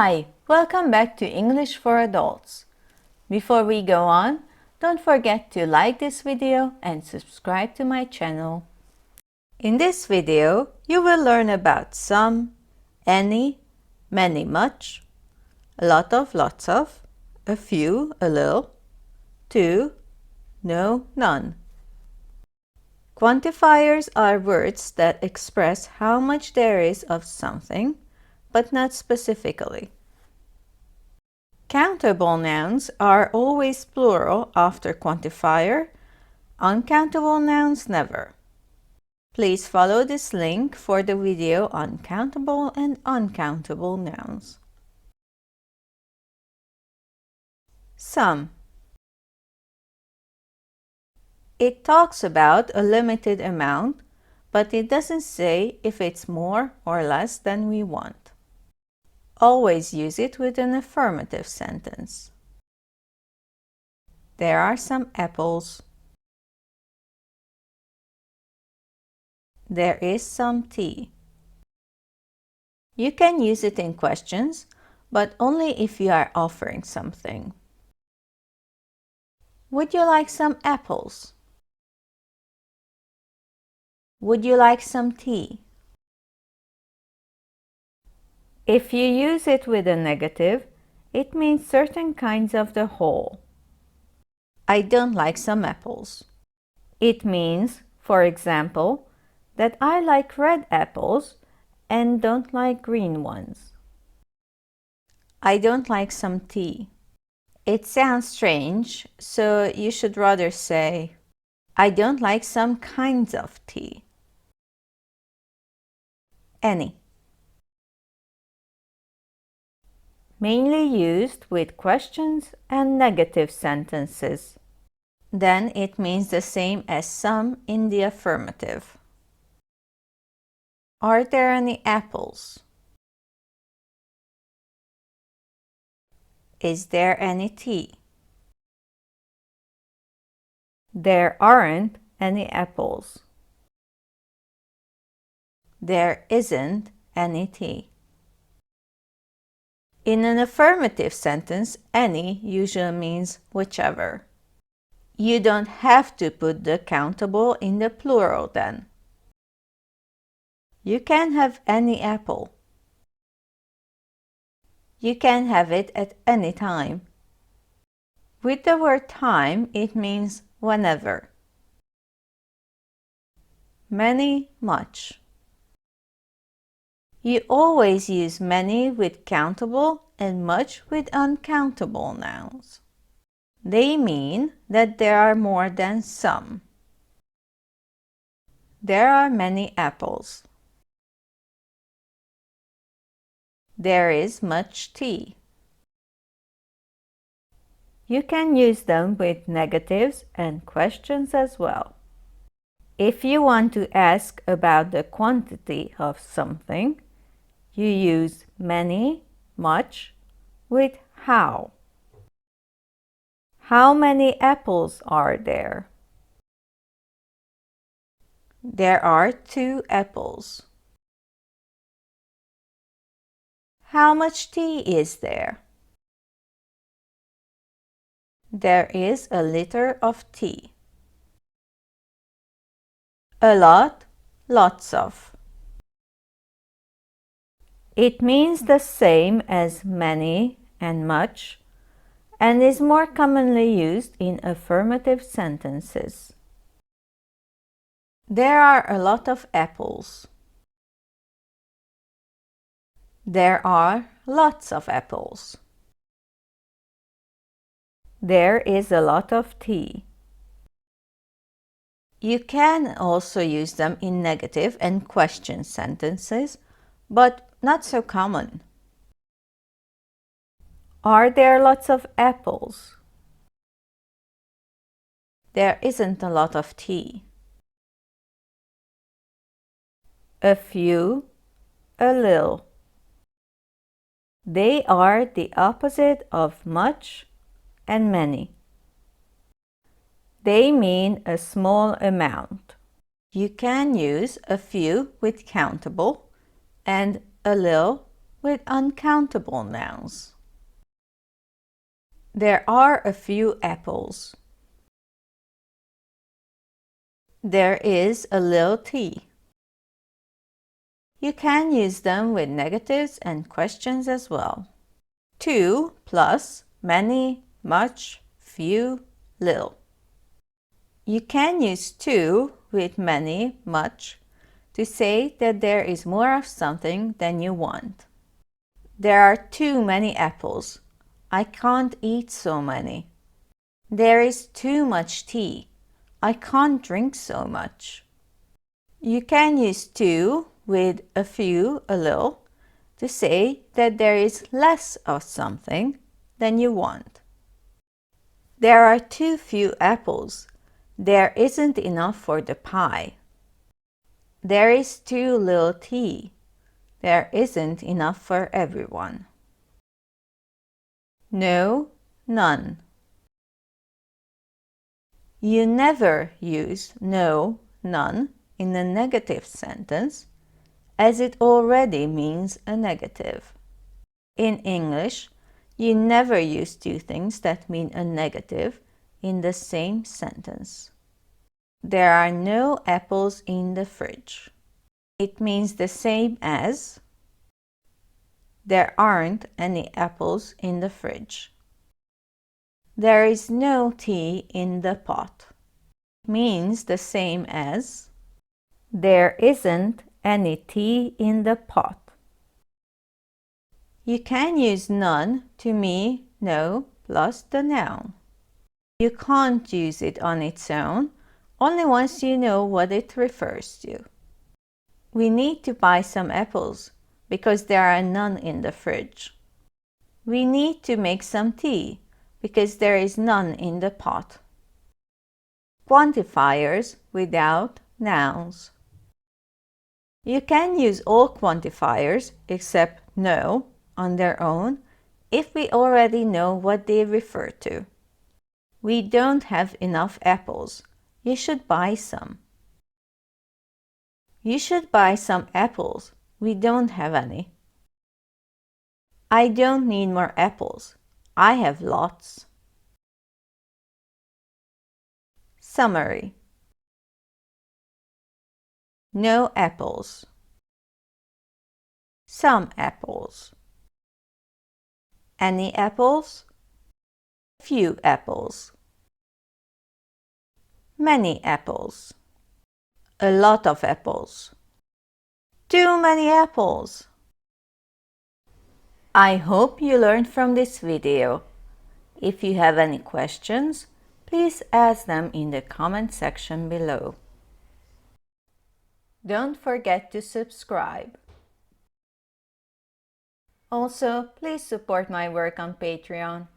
Hi, welcome back to English for Adults. Before we go on, don't forget to like this video and subscribe to my channel. In this video, you will learn about some, any, many, much, a lot of, lots of, a few, a little, two, no, none. Quantifiers are words that express how much there is of something, but not specifically. Countable nouns are always plural after quantifier, uncountable nouns never. Please follow this link for the video on countable and uncountable nouns. Some. It talks about a limited amount, but it doesn't say if it's more or less than we want. Always use it with an affirmative sentence. There are some apples. There is some tea. You can use it in questions, but only if you are offering something. Would you like some apples? Would you like some tea? If you use it with a negative, it means certain kinds of the whole. I don't like some apples. It means, for example, that I like red apples and don't like green ones. I don't like some tea. It sounds strange, so you should rather say, I don't like some kinds of tea. Any. Mainly used with questions and negative sentences. Then it means the same as some in the affirmative. Are there any apples? Is there any tea? There aren't any apples. There isn't any tea. In an affirmative sentence, any usually means whichever. You don't have to put the countable in the plural then. You can have any apple. You can have it at any time. With the word time, it means whenever. Many, much. You always use many with countable and much with uncountable nouns. They mean that there are more than some. There are many apples. There is much tea. You can use them with negatives and questions as well. If you want to ask about the quantity of something, you use many, much with how. How many apples are there? There are 2 apples. How much tea is there? There is a liter of tea. A lot, lots of. It means the same as many and much, and is more commonly used in affirmative sentences. There are a lot of apples. There are lots of apples. There is a lot of tea. You can also use them in negative and question sentences, but not so common. Are there lots of apples? There isn't a lot of tea. A few, a little. They are the opposite of much and many. They mean a small amount. You can use a few with countable and a little with uncountable nouns. There are a few apples. There is a little tea. You can use them with negatives and questions as well. Two plus many, much, few, little. You can use two with many, much to say that there is more of something than you want. There are too many apples. I can't eat so many. There is too much tea. I can't drink so much. You can use too with a few, a little, to say that there is less of something than you want. There are too few apples. There isn't enough for the pie. There is too little tea. There isn't enough for everyone. No, none. You never use no, none in a negative sentence, as it already means a negative. In English, you never use two things that mean a negative in the same sentence. There are no apples in the fridge. It means the same as there aren't any apples in the fridge. There is no tea in the pot. It means the same as there isn't any tea in the pot. You can use none to mean no plus the noun. You can't use it on its own, only once you know what it refers to. We need to buy some apples because there are none in the fridge. We need to make some tea because there is none in the pot. Quantifiers without nouns. You can use all quantifiers except no on their own if we already know what they refer to. We don't have enough apples. You should buy some. You should buy some apples. We don't have any. I don't need more apples. I have lots. Summary. No apples. Some apples. Any apples? Few apples. Many apples. A lot of apples. Too many apples. I hope you learned from this video. If you have any questions, please ask them in the comment section below. Don't forget to subscribe. Also, please support my work on Patreon.